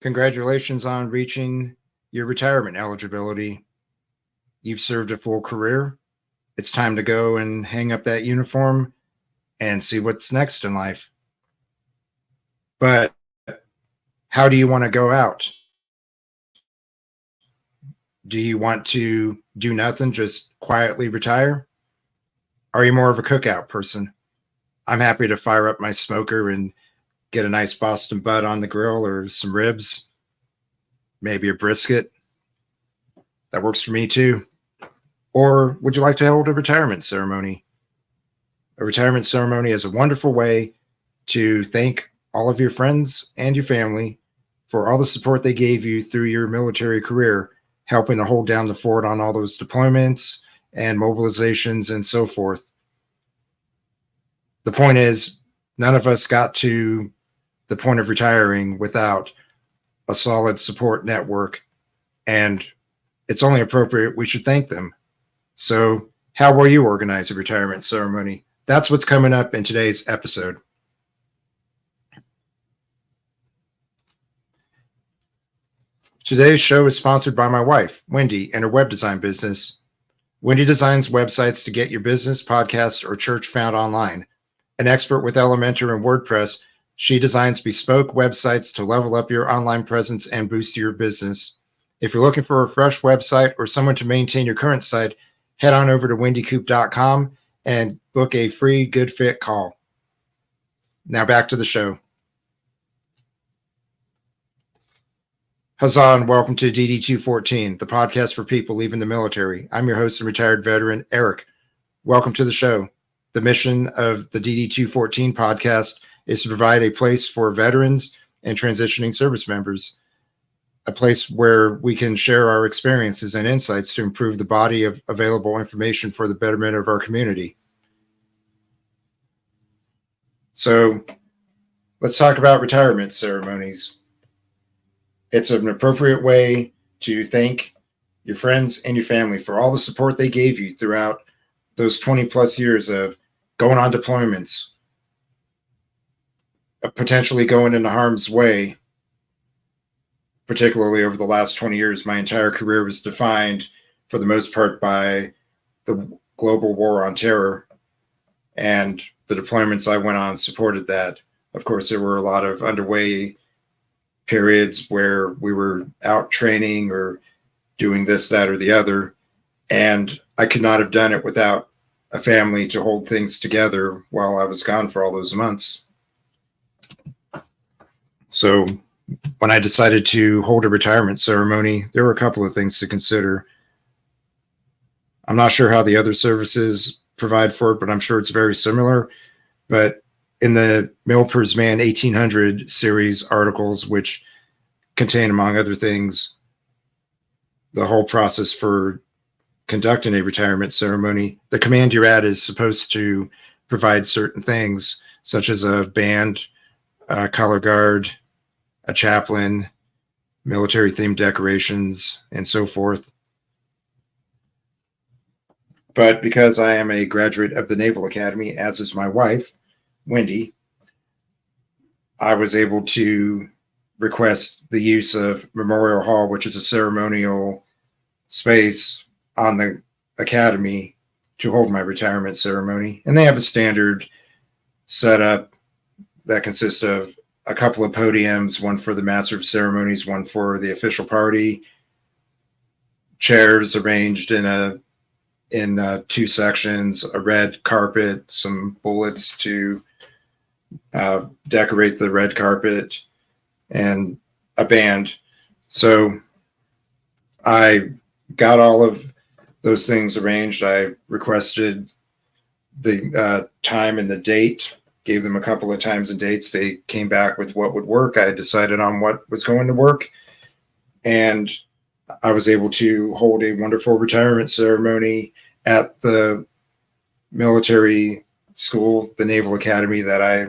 Congratulations on reaching your retirement eligibility. You've served a full career. It's time to go and hang up that uniform and see what's next in life. But how do you want to go out? Do you want to do nothing, just quietly retire? Are you more of a cookout person? I'm happy to fire up my smoker and get a nice Boston butt on the grill or some ribs, maybe a brisket. That works for me too. Or would you like to hold a retirement ceremony? A retirement ceremony is a wonderful way to thank all of your friends and your family for all the support they gave you through your military career, helping to hold down the fort on all those deployments and mobilizations and so forth. The point is, none of us got to the point of retiring without a solid support network, and it's only appropriate we should thank them. So, how will you organize a retirement ceremony? That's what's coming up in today's episode. Today's show is sponsored by my wife, Wendy, and her web design business. Wendy designs websites to get your business, podcast, or church found online. An expert with Elementor and WordPress, she designs bespoke websites to level up your online presence and boost your business. If you're looking for a fresh website or someone to maintain your current site, head on over to wendycoop.com and book a free good fit call. Now back to the show. Huzzah and welcome to DD214, the podcast for people leaving the military. I'm your host and retired veteran, Eric. Welcome to the show. The mission of the DD214 podcast is to provide a place for veterans and transitioning service members, a place where we can share our experiences and insights to improve the body of available information for the betterment of our community. So let's talk about retirement ceremonies. It's an appropriate way to thank your friends and your family for all the support they gave you throughout those 20 plus years of going on deployments, potentially going into harm's way. Particularly over the last 20 years, my entire career was defined for the most part by the global war on terror, and the deployments I went on supported that. Of course, there were a lot of underway periods where we were out training or doing this, that, or the other. And I could not have done it without a family to hold things together while I was gone for all those months. So when I decided to hold a retirement ceremony, there were a couple of things to consider. I'm not sure how the other services provide for it, but I'm sure it's very similar. But in the Milper's Man 1800 series articles, which contain, among other things, the whole process for conducting a retirement ceremony, the command you're at is supposed to provide certain things, such as a band, a color guard, a chaplain, military-themed decorations, and so forth. But because I am a graduate of the Naval Academy, as is my wife, Wendy, I was able to request the use of Memorial Hall, which is a ceremonial space on the academy, to hold my retirement ceremony. And they have a standard setup that consists of a couple of podiums, one for the Master of Ceremonies, one for the official party, chairs arranged in two sections, a red carpet, some bullets to decorate the red carpet, and a band. So I got all of those things arranged. I requested the time and the date, gave them a couple of times and dates. They came back with what would work. I decided on what was going to work, and I was able to hold a wonderful retirement ceremony at the military school, the Naval Academy that I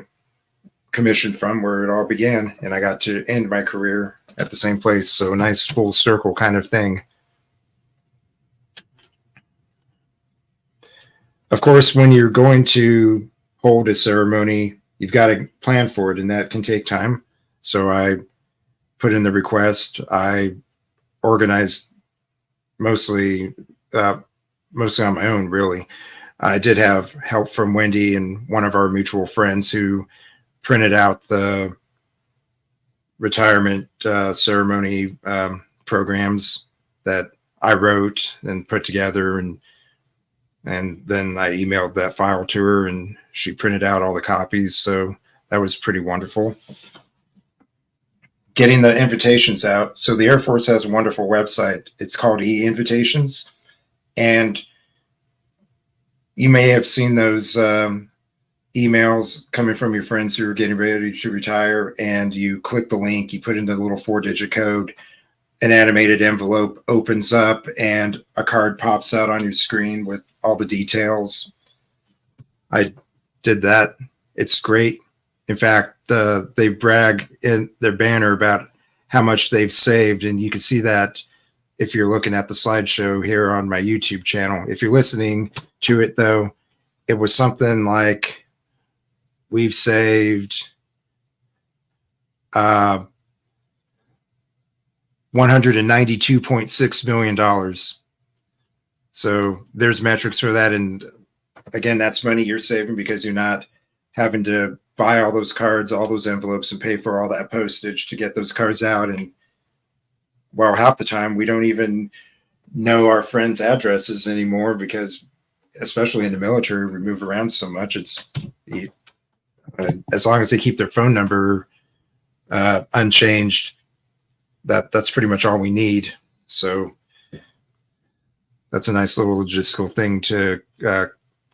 commissioned from, where it all began, and I got to end my career at the same place. So a nice full circle kind of thing. Of course, when you're going to hold a ceremony, you've got to plan for it, and that can take time. So I put in the request. I organized mostly on my own, really. I did have help from Wendy and one of our mutual friends who printed out the retirement ceremony programs that I wrote and put together, and then I emailed that file to her, and she printed out all the copies. So that was pretty wonderful. Getting the invitations out. So the Air Force has a wonderful website. It's called e-invitations, and you may have seen those emails coming from your friends who are getting ready to retire, and you click the link, you put in the little 4-digit code, an animated envelope opens up, and a card pops out on your screen with all the details. I did that. It's great. In fact, they brag in their banner about how much they've saved, and you can see that if you're looking at the slideshow here on my YouTube channel. If you're listening to it, though, it was something like we've saved $192.6 million. So there's metrics for that. And again, that's money you're saving because you're not having to buy all those cards, all those envelopes, and pay for all that postage to get those cards out. And well, half the time we don't even know our friends' addresses anymore because, especially in the military, we move around so much. It's as long as they keep their phone number unchanged, that's pretty much all we need. So that's a nice little logistical thing to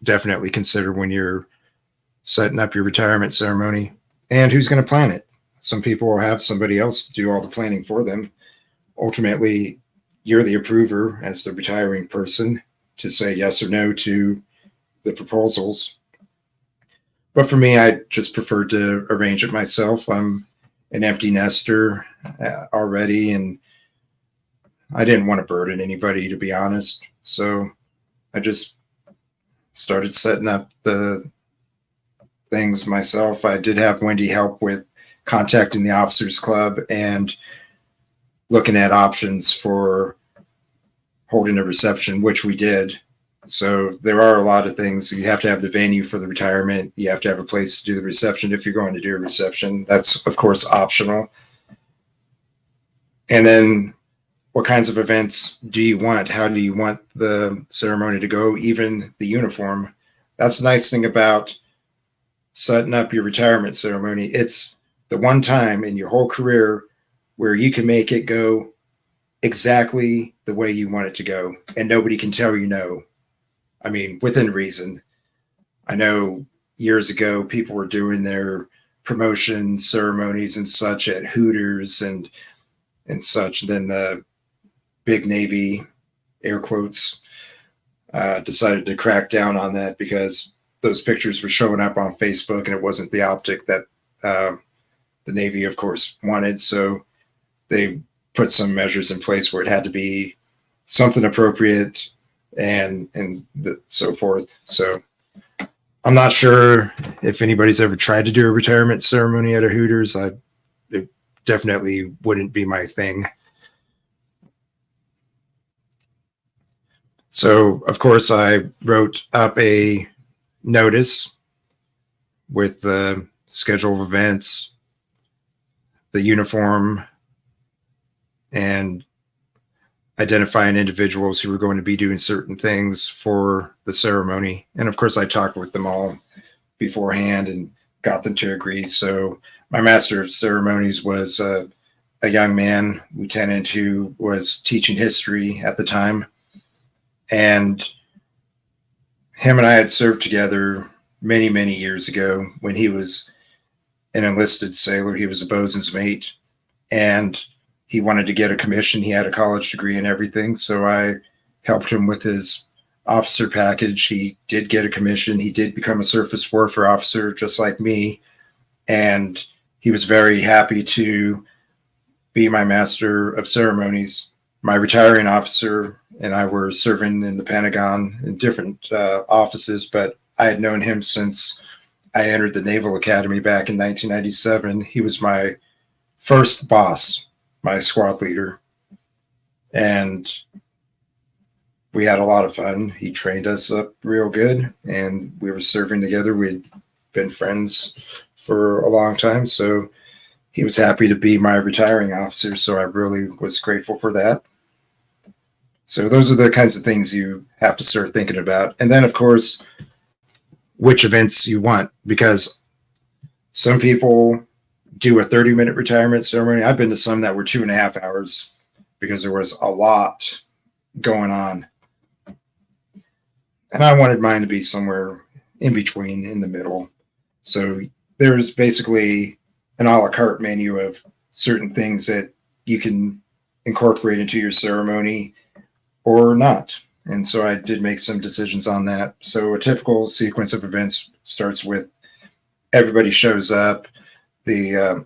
definitely consider when you're setting up your retirement ceremony. And who's going to plan it? Some people will have somebody else do all the planning for them. Ultimately, you're the approver as the retiring person to say yes or no to the proposals. But for me, I just prefer to arrange it myself. I'm an empty nester already, and I didn't want to burden anybody, to be honest. So I just started setting up the things myself. I did have Wendy help with contacting the Officers Club and looking at options for holding a reception, which we did. So there are a lot of things. You have to have the venue for the retirement. You have to have a place to do the reception if you're going to do a reception. That's, of course, optional. And then what kinds of events do you want? How do you want the ceremony to go? Even the uniform. That's the nice thing about setting up your retirement ceremony. It's the one time in your whole career where you can make it go exactly the way you want it to go, and nobody can tell you no. I mean, within reason. I know years ago people were doing their promotion ceremonies and such at Hooters and such. Then the big Navy, air quotes, decided to crack down on that because those pictures were showing up on Facebook and it wasn't the optic that the Navy, of course, wanted. So they put some measures in place where it had to be something appropriate and so forth. So I'm not sure if anybody's ever tried to do a retirement ceremony at a Hooters. It definitely wouldn't be my thing. So, of course, I wrote up a notice with the schedule of events, the uniform, and identifying individuals who were going to be doing certain things for the ceremony. And of course, I talked with them all beforehand and got them to agree. So my master of ceremonies was a young man, lieutenant, who was teaching history at the time. And him and I had served together many, many years ago when he was an enlisted sailor. He was a bosun's mate, and he wanted to get a commission. He had a college degree and everything. So I helped him with his officer package. He did get a commission. He did become a surface warfare officer, just like me. And he was very happy to be my master of ceremonies. My retiring officer and I were serving in the Pentagon in different offices, but I had known him since I entered the Naval Academy back in 1997. He was my first boss. my squad leader. And we had a lot of fun. He trained us up real good, and we were serving together. We'd been friends for a long time, so he was happy to be my retiring officer. So I really was grateful for that. So those are the kinds of things you have to start thinking about. And then, of course, which events you want, because some people do a 30-minute retirement ceremony. I've been to some that were 2.5 hours because there was a lot going on. And I wanted mine to be somewhere in between, in the middle. So there's basically an a la carte menu of certain things that you can incorporate into your ceremony or not. And so I did make some decisions on that. So a typical sequence of events starts with everybody shows up, the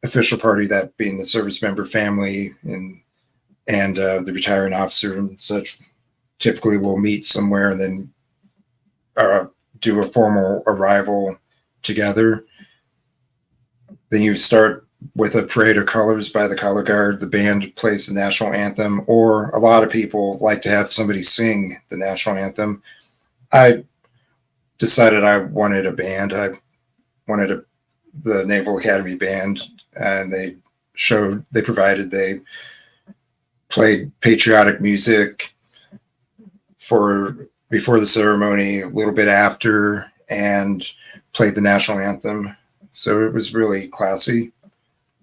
official party, that being the service member family and the retiring officer and such, typically will meet somewhere and then do a formal arrival together. Then you start with a parade of colors by the color guard. The band plays the national anthem, or a lot of people like to have somebody sing the national anthem. I decided I wanted a band. I wanted the Naval Academy band, and they played patriotic music before the ceremony, a little bit after, and played the national anthem. So it was really classy.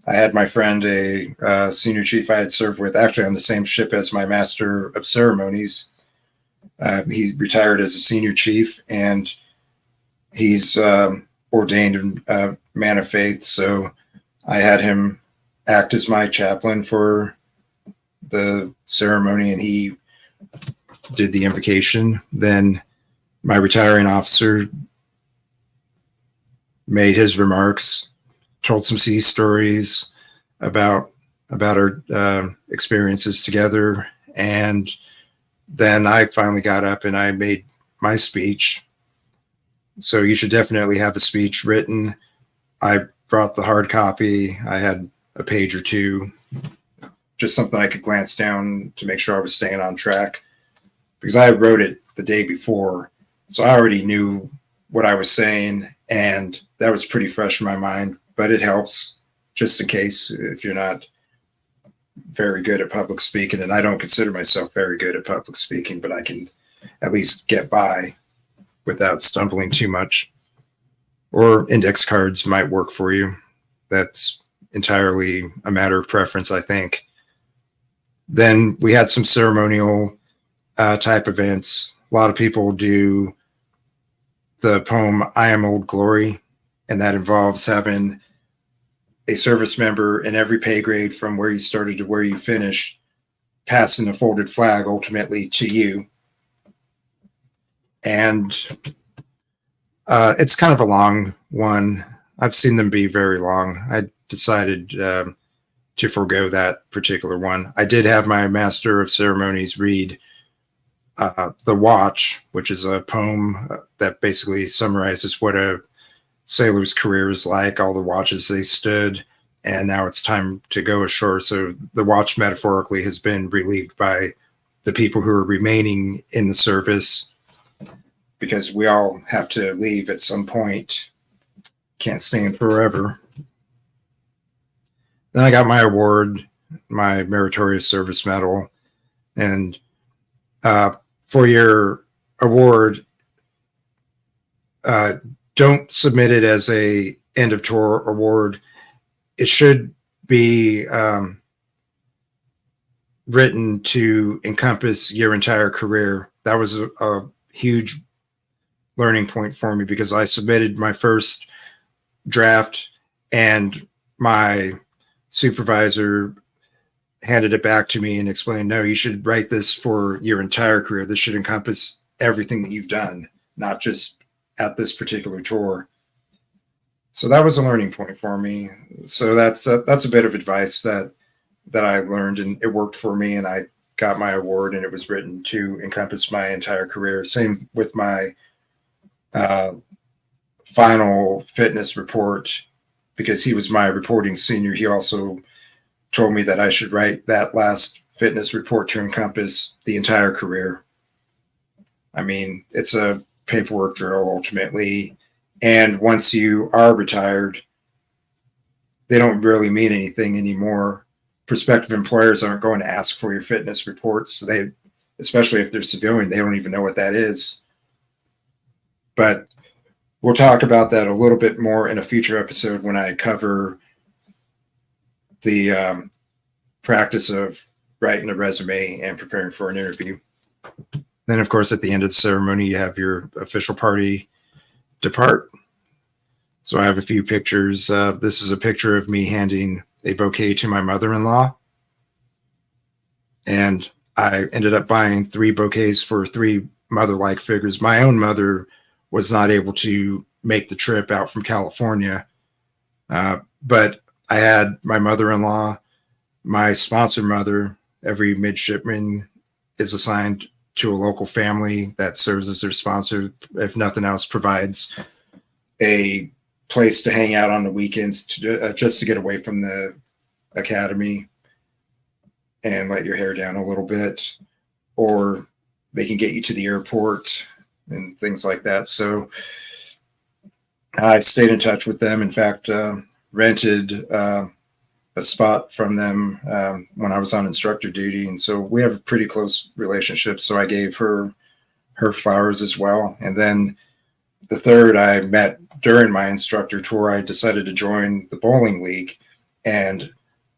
I had my friend, a senior chief I had served with, actually on the same ship as my master of ceremonies. He retired as a senior chief, and he's ordained man of faith. So I had him act as my chaplain for the ceremony, and he did the invocation. Then my retiring officer made his remarks, told some sea stories about our experiences together. And then I finally got up and I made my speech. So you should definitely have a speech written. I brought the hard copy. I had a page or two, just something I could glance down to make sure I was staying on track, because I wrote it the day before. So I already knew what I was saying, and that was pretty fresh in my mind, but it helps just in case if you're not very good at public speaking. And I don't consider myself very good at public speaking, but I can at least get by without stumbling too much. Or index cards might work for you. That's entirely a matter of preference, I think. Then we had some ceremonial type events. A lot of people do the poem I Am Old Glory, and that involves having a service member in every pay grade from where you started to where you finished passing a folded flag ultimately to you. And it's kind of a long one. I've seen them be very long. I decided to forego that particular one. I did have my master of ceremonies read The Watch, which is a poem that basically summarizes what a sailor's career is like, all the watches they stood, and now it's time to go ashore. So the watch metaphorically has been relieved by the people who are remaining in the service, because we all have to leave at some point. Can't stay forever. Then I got my award, my Meritorious Service Medal. And for your award, don't submit it as a end of tour award. It should be written to encompass your entire career. That was a huge learning point for me, because I submitted my first draft and my supervisor handed it back to me and explained, no, you should write this for your entire career. This should encompass everything that you've done, not just at this particular tour. So that was a learning point for me. So that's a bit of advice that I learned, and it worked for me, and I got my award, and it was written to encompass my entire career. Same with my final fitness report, because he was my reporting senior. He also told me that I should write that last fitness report to encompass the entire career. I mean, it's a paperwork drill ultimately. And once you are retired, they don't really mean anything anymore. Prospective employers aren't going to ask for your fitness reports. They, especially if they're civilian, they don't even know what that is. But we'll talk about that a little bit more in a future episode when I cover the practice of writing a resume and preparing for an interview. Then, of course, at the end of the ceremony, you have your official party depart. So I have a few pictures. This is a picture of me handing a bouquet to my mother-in-law. And I ended up buying 3 bouquets for 3 mother-like figures. My own mother was not able to make the trip out from California. But I had my mother-in-law, my sponsor mother. Every midshipman is assigned to a local family that serves as their sponsor. If nothing else, provides a place to hang out on the weekends to just to get away from the academy and let your hair down a little bit, or they can get you to the airport and things like that. So I stayed in touch with them. In fact, rented a spot from them when I was on instructor duty. And so we have a pretty close relationship. So I gave her flowers as well. And then the third I met during my instructor tour. I decided to join the bowling league, and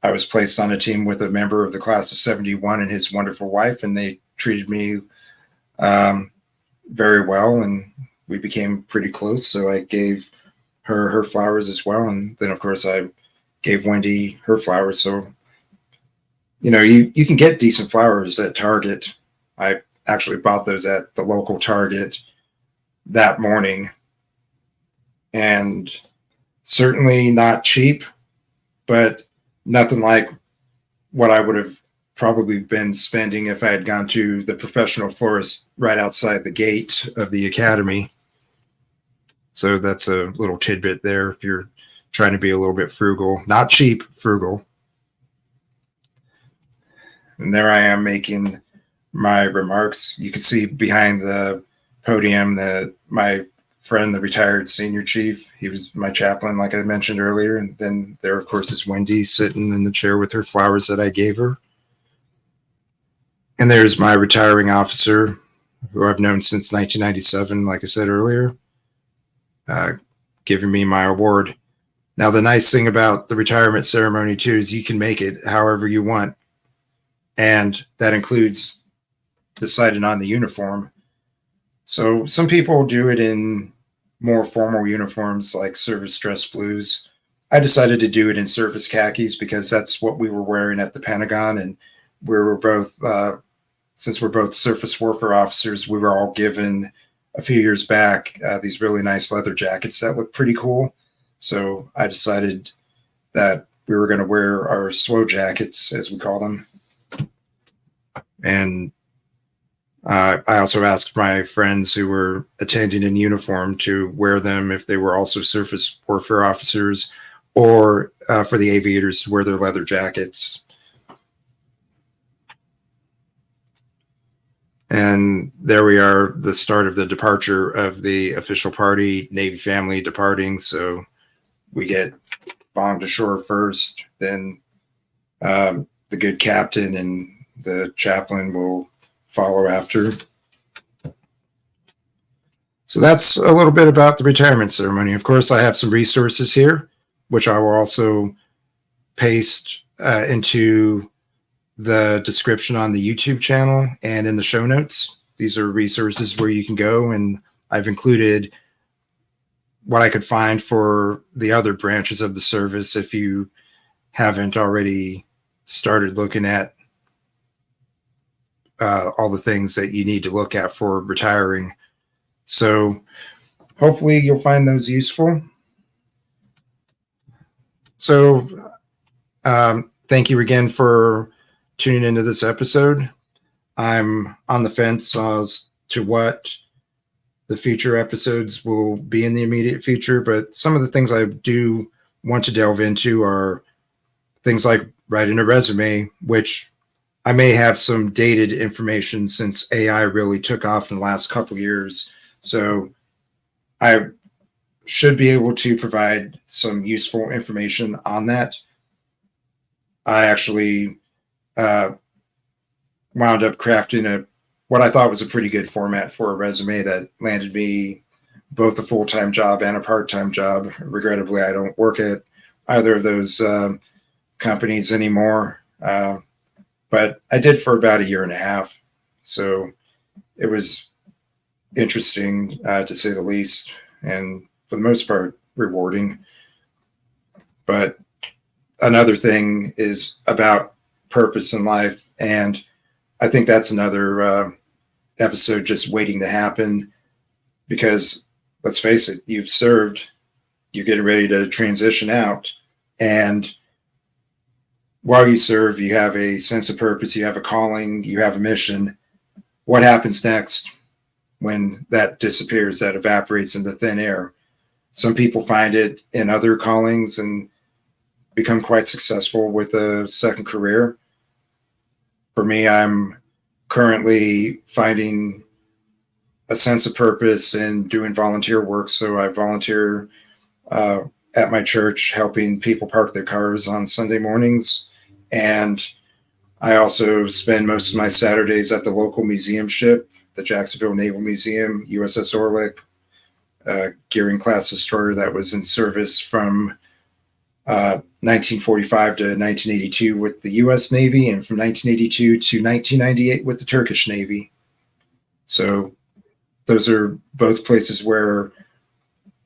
I was placed on a team with a member of the class of 71 and his wonderful wife. And they treated me very well, and we became pretty close. So I gave her flowers as well. And then, of course, I gave Wendy her flowers. So, you know, you can get decent flowers at Target. I actually bought those at the local Target that morning, and certainly not cheap, but nothing like what I would have probably been spending if I had gone to the professional florist right outside the gate of the academy. So that's a little tidbit there if you're trying to be a little bit frugal. Not cheap, frugal. And there I am making my remarks. You can see behind the podium that my friend, the retired senior chief, he was my chaplain, like I mentioned earlier. And then there, of course, is Wendy sitting in the chair with her flowers that I gave her. And there's my retiring officer, who I've known since 1997, like I said earlier, giving me my award. Now, the nice thing about the retirement ceremony, too, is you can make it however you want. And that includes deciding on the uniform. So some people do it in more formal uniforms like service dress blues. I decided to do it in service khakis because that's what we were wearing at the Pentagon. And we were both, since we're both surface warfare officers, we were all given a few years back these really nice leather jackets that look pretty cool. So I decided that we were going to wear our SWO jackets, as we call them. And I also asked my friends who were attending in uniform to wear them if they were also surface warfare officers, or for the aviators to wear their leather jackets. And there we are, the start of the departure of the official party, Navy family departing. So we get bombed ashore first, then the good captain and the chaplain will follow after. So that's a little bit about the retirement ceremony. Of course, I have some resources here, which I will also paste into the description on the YouTube channel and in the show notes. These are resources where you can go, and I've included what I could find for the other branches of the service if you haven't already started looking at all the things that you need to look at for retiring. So hopefully you'll find those useful. So thank you again for tuning into this episode. I'm on the fence as to what the future episodes will be in the immediate future, but some of the things I do want to delve into are things like write in a resume, which I may have some dated information since AI really took off in the last couple of years. So I should be able to provide some useful information on that. I actually wound up crafting what I thought was a pretty good format for a resume that landed me both a full-time job and a part-time job. Regrettably, I don't work at either of those companies anymore, but I did for about 1.5 years. So it was interesting, to say the least, and for the most part, rewarding. But another thing is about purpose in life, and I think that's another episode just waiting to happen, because let's face it, you've served, you're getting ready to transition out, and while you serve, you have a sense of purpose, you have a calling, you have a mission. What happens next when that disappears, that evaporates into thin air? Some people find it in other callings and become quite successful with a second career. For me, I'm currently finding a sense of purpose in doing volunteer work. So I volunteer at my church, helping people park their cars on Sunday mornings. And I also spend most of my Saturdays at the local museum ship, the Jacksonville Naval Museum, USS Orlick, Gearing class destroyer that was in service from 1945 to 1982 with the U.S. Navy, and from 1982 to 1998 with the Turkish Navy. So those are both places where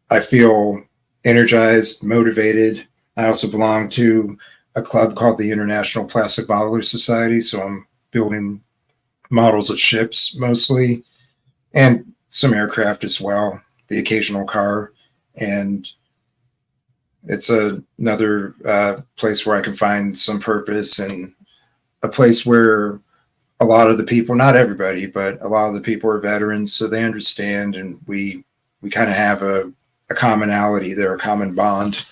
I feel energized, motivated. I also belong to a club called the International Plastic Modeler Society. So I'm building models of ships mostly, and some aircraft as well, the occasional car. And it's another place where I can find some purpose, and a place where a lot of the people, not everybody, but a lot of the people are veterans, so they understand, and we kind of have a commonality there, a common bond.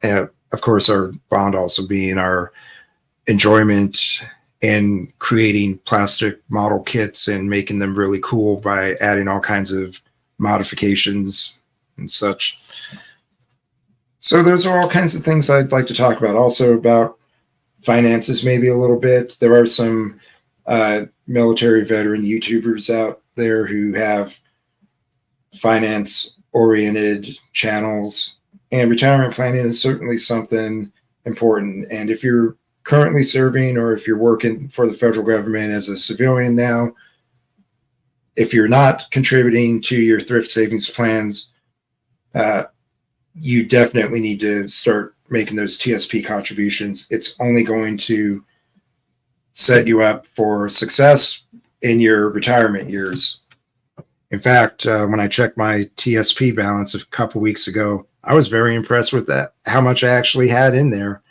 Of course, our bond also being our enjoyment in creating plastic model kits and making them really cool by adding all kinds of modifications and such. So those are all kinds of things I'd like to talk about. Also about finances, maybe a little bit. There are some military veteran YouTubers out there who have finance-oriented channels, and retirement planning is certainly something important. And if you're currently serving, or if you're working for the federal government as a civilian now, if you're not contributing to your thrift savings plans, you definitely need to start making those TSP contributions. It's only going to set you up for success in your retirement years. In fact, when I checked my TSP balance a couple weeks ago, I was very impressed with that, how much I actually had in there.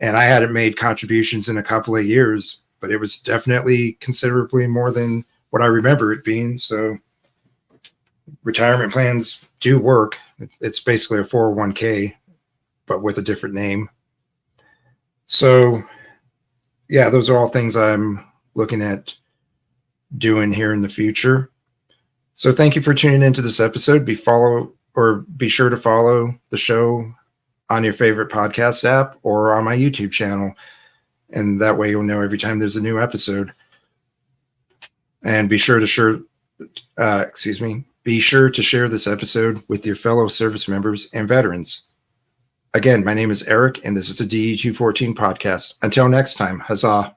And I hadn't made contributions in a couple of years, but it was definitely considerably more than what I remember it being. So retirement plans do work. It's basically a 401k, but with a different name. So yeah, those are all things I'm looking at doing here in the future. So thank you for tuning into this episode. Be sure to follow the show on your favorite podcast app or on my YouTube channel. And that way you'll know every time there's a new episode. And be sure to share this episode with your fellow service members and veterans. Again, my name is Eric, and this is the DD214 podcast. Until next time, huzzah.